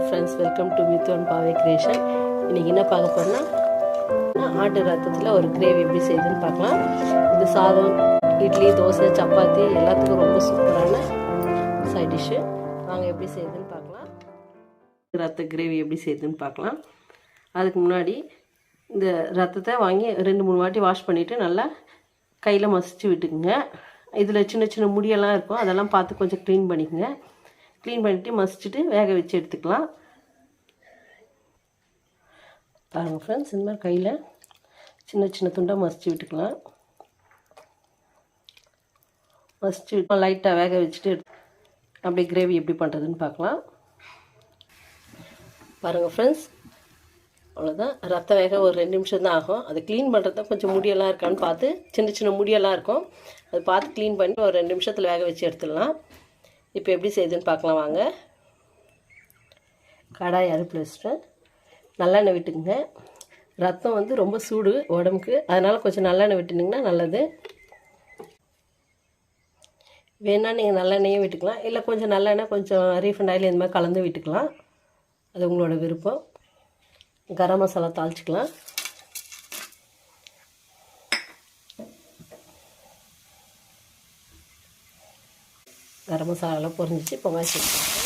Friends, welcome to Mithu and Pave creation. இன்றைக்கி என்ன பார்க்க போகிறோன்னா, ஆட்டு ரத்தத்தில் ஒரு கிரேவி எப்படி செய்யுதுன்னு பார்க்கலாம். இது சாதம், இட்லி, தோசை, சப்பாத்தி எல்லாத்துக்கும் ரொம்ப சூப்பரான சைட் டிஷ்ஷு. வாங்க எப்படி செய்யுதுன்னு பார்க்கலாம். ரத்த கிரேவி எப்படி செய்யுதுன்னு பார்க்கலாம். அதுக்கு முன்னாடி இந்த ரத்தத்தை வாங்கி 2-3 வாட்டி வாஷ் பண்ணிவிட்டு நல்லா கையில் மசிச்சு விட்டுக்குங்க. இதில் சின்ன சின்ன முடியெல்லாம் இருக்கும், அதெல்லாம் பார்த்து கொஞ்சம் க்ளீன் பண்ணிக்கோங்க. க்ளீன் பண்ணிவிட்டு மசிச்சுட்டு வேக வச்சு எடுத்துக்கலாம். பாருங்கள் ஃப்ரெண்ட்ஸ், இந்த மாதிரி கையில் சின்ன சின்ன துண்டாக மசிச்சு விட்டுக்கலாம். மசிச்சு லைட்டாக வேக வச்சுட்டு அப்படியே கிரேவி எப்படி பண்ணுறதுன்னு பார்க்கலாம். பாருங்கள் ஃப்ரெண்ட்ஸ், அவ்வளோதான். ரத்தம் வேக ஒரு 2 நிமிஷம் தான் ஆகும். அது க்ளீன் பண்ணுறது தான் கொஞ்சம் முடியெல்லாம் இருக்கான்னு பார்த்து, சின்ன சின்ன முடியெல்லாம் இருக்கும், அது பார்த்து க்ளீன் பண்ணி ஒரு 2 நிமிஷத்தில் வேக வச்சு எடுத்துடலாம். இப்போ எப்படி செய்யுதுன்னு பார்க்கலாம் வாங்க. கடாய் அடுப்பில் வச்சுட்டு நல்லெண்ணெய் விட்டுக்குங்க. ரத்தம் வந்து ரொம்ப சூடு உடம்புக்கு, அதனால் கொஞ்சம் நல்லெண்ணெய் விட்டுனிங்கன்னா நல்லது. வேணால் நீங்கள் நல்லெண்ணெயும் விட்டுக்கலாம், இல்லை கொஞ்சம் நல்லெண்ணெய் கொஞ்சம் ரீஃபண்ட் ஆயில் இந்த மாதிரி கலந்து விட்டுக்கலாம், அது உங்களோட விருப்பம். கரம் மசாலா தாளிச்சிக்கலாம். கரம் மசாலாலாம் பொரிஞ்சிச்சு. இப்போ வெங்காயம் சேர்த்துக்கலாம்.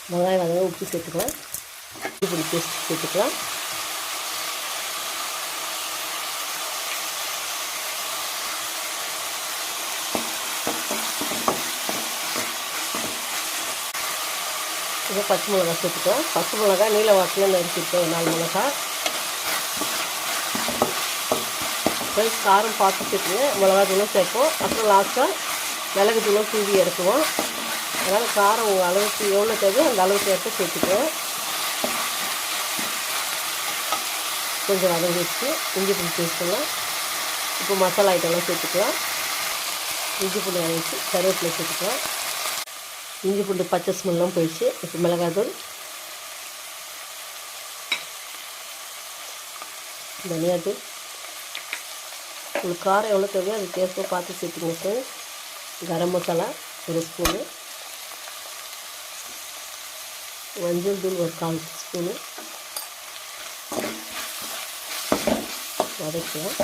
வெங்காயம் வந்து உப்பு சேர்த்துக்கலாம். இஞ்சி பேஸ்ட் சேர்த்துக்கலாம். இப்போ பச்சை மிளகா சேர்த்துக்கலாம். பச்சை மிளகா நீல வாக்கில் நறுக்கிருக்கேன், 4 மிளகா. ஃப்ரெண்ட்ஸ், காரம் பார்த்து சேர்த்துங்க. மிளகா தூளும் சேர்ப்போம், அப்புறம் லாஸ்ட்டாக மிளகு தூளும் தூவி இறக்குவோம். அதனால் காரம் உங்கள் அளவுக்கு எவ்வளோ தேவையோ அந்த அளவுக்கு ஏற்ப சேர்த்துக்குவோம். கொஞ்சம் வதங்கி வச்சு இஞ்சி பூண்டு பேஸ்ட்டுலாம். இப்போ மசாலா ஐட்டம்லாம் சேர்த்துக்கலாம். இஞ்சி பூண்டு வதங்கி கருவேப்பிலை சேர்த்துக்கலாம். இஞ்சி பூண்டு பச்சை ஸ்மெல்லாம் போயிடுச்சு. இப்போ மிளகாத்தூள், தனியாத்தூள், உங்களுக்கு காரம் எவ்வளோ தேவையோ அதுக்கு ஏற்ப பார்த்து சேர்த்துக்கோங்க. கரம் மசாலா 1 ஸ்பூனு, மஞ்சள் தூள் ஒரு 1/4 ஸ்பூனு வதக்கலாம்.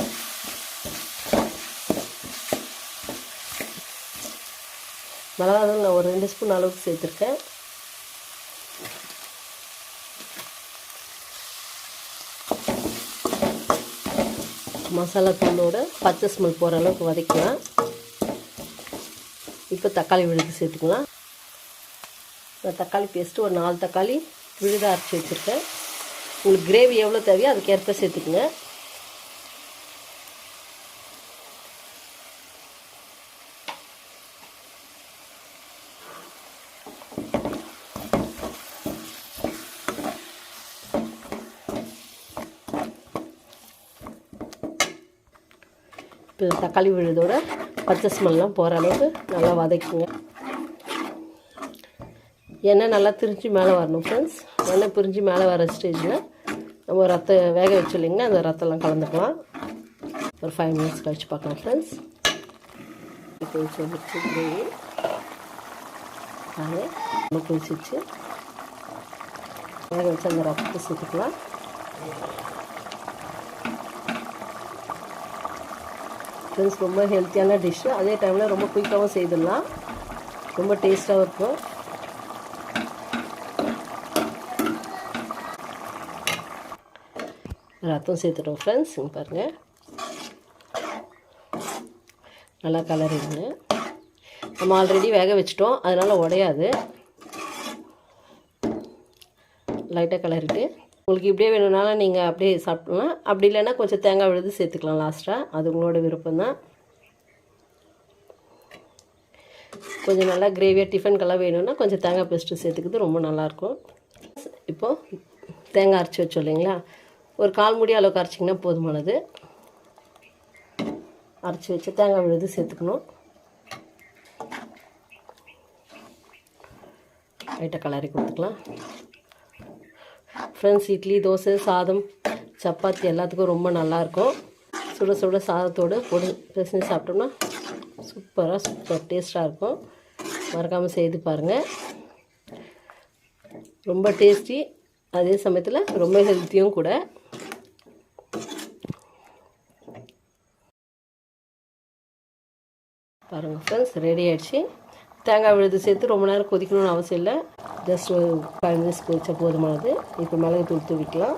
மிளகாத்தூள் நான் ஒரு 2 ஸ்பூன் அளவுக்கு சேர்த்துருக்கேன். மசாலா தூளோட பச்சை ஸ்மெல் போகிற அளவுக்கு வதக்கலாம். இப்போ தக்காளி விழுது சேர்த்துக்கலாம். நான் தக்காளி பேஸ்ட்டு ஒரு 4 தக்காளி விழுதாக அரைச்சி வச்சுருக்கேன். உங்களுக்கு கிரேவி எவ்வளோ தேவையோ அதுக்கேற்ப சேர்த்துக்குங்க. இப்போ தக்காளி விழுதோட பச்சை ஸ்மெல்லாம் போகிற அளவுக்கு நல்லா வதக்குங்க. எண்ணெய் நல்லா திரிஞ்சு மேலே வரணும் ஃப்ரெண்ட்ஸ். எண்ணெய் பிரிஞ்சு மேலே வர ஸ்டேஜில் நம்ம ரத்தம் வேக வச்சு இல்லைங்கன்னா அந்த ரத்தம்லாம் கலந்துக்கலாம். ஒரு 5 மினிட்ஸ் கழிச்சு பார்க்கலாம் ஃப்ரெண்ட்ஸ். இப்போ வச்சு கிரேவி நம்ம குளிச்சிச்சு வேக வச்சு அந்த ரத்தத்தை சேர்த்துக்கலாம். ஃப்ரெண்ட்ஸ், ரொம்ப ஹெல்த்தியான டிஷ்ஷு, அதே டைமில் ரொம்ப குயிக்காகவும் செய்திடலாம், ரொம்ப டேஸ்ட்டாகவும் இருக்கும். ரத்தம் சேர்த்துட்டோம் ஃப்ரெண்ட்ஸ். பாருங்கள், நல்லா கலரிடுங்க. நம்ம ஆல்ரெடி வேக வச்சிட்டோம், அதனால் உடையாது. லைட்டாக கலரிட்டு உங்களுக்கு இப்படியே வேணும்னாலும் நீங்கள் அப்படியே சாப்பிட்லாம், அப்படி இல்லைன்னா கொஞ்சம் தேங்காய் விழுது சேர்த்துக்கலாம் லாஸ்ட்டாக, அது உங்களோட விருப்பம்தான். கொஞ்சம் நல்லா கிரேவியாக டிஃபனுக்கெல்லாம் வேணும்னா கொஞ்சம் தேங்காய் பேஸ்ட்டு சேர்த்துக்கிறது ரொம்ப நல்லாயிருக்கும். இப்போது தேங்காய் அரைச்சி வச்சோம் இல்லைங்களா, ஒரு 1/4 மூடி அளவுக்கு அரைச்சிங்கன்னா போதுமானது. அரைச்சி வச்சு தேங்காய் விழுது சேர்த்துக்கணும். லைட்டாக கலரி கொடுத்துக்கலாம். ஃப்ரெண்ட்ஸ், இட்லி, தோசை, சாதம், சப்பாத்தி எல்லாத்துக்கும் ரொம்ப நல்லாயிருக்கும். சுட சுட சாதத்தோடு பொடி பிசைஞ்சு சாப்பிட்டோம்னா சூப்பர் டேஸ்ட்டாக இருக்கும். மறக்காமல் செய்து பாருங்கள். ரொம்ப டேஸ்டி, அதே சமயத்தில் ரொம்ப ஹெல்த்தியும் கூட. பாருங்கள் ஃப்ரெண்ட்ஸ், ரெடி ஆகிடுச்சு. தேங்காய் விழுது சேர்த்து ரொம்ப நேரம் கொதிக்கணும்னு அவசியம் இல்லை. ஜஸ்ட் ஒரு 5 மினிட்ஸ் கொதிச்சா போதுமானது. இப்போ மிளகுத்தூள் தூவிக்கலாம்.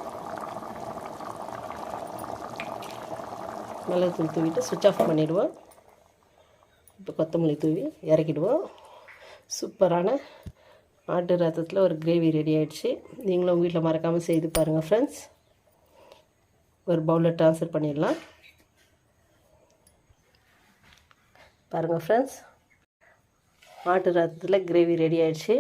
மிளகுத்தூள் தூவிட்டு சுவிட்ச் ஆஃப் பண்ணிவிடுவோம். இப்போ கொத்தமல்லி தூவி இறக்கிடுவோம். சூப்பரான ஆட்டு ரத்தத்தில் ஒரு கிரேவி ரெடி ஆகிடுச்சு. நீங்களும் உங்கள் வீட்டில் மறக்காமல் செய்து பாருங்கள் ஃப்ரெண்ட்ஸ். ஒரு பவுலில் ட்ரான்ஸ்ஃபர் பண்ணிடலாம். பாருங்கள் ஃப்ரெண்ட்ஸ், ஆட்டு ரத்தத்தில் கிரேவி ரெடி ஆகிடுச்சு.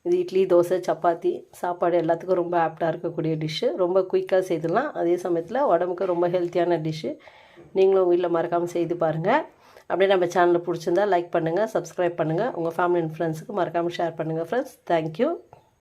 இது இட்லி, தோசை, சப்பாத்தி, சாப்பாடு எல்லாத்துக்கும் ரொம்ப ஆப்டாக இருக்கக்கூடிய டிஷ்ஷு. ரொம்ப குயிக்காக செய்துடலாம். அதே சமயத்தில் உடம்புக்கு ரொம்ப ஹெல்த்தியான டிஷ்ஷு. நீங்களும் வீட்டில் மறக்காமல் செய்து பாருங்கள். அப்படியே நம்ம சேனலில் பிடிச்சிருந்தா லைக் பண்ணுங்கள், சப்ஸ்கிரைப் பண்ணுங்கள். உங்கள் ஃபேமிலி அண்ட் ஃப்ரெண்ட்ஸுக்கு மறக்காமல் ஷேர் பண்ணுங்கள் ஃப்ரெண்ட்ஸ். தேங்க்யூ.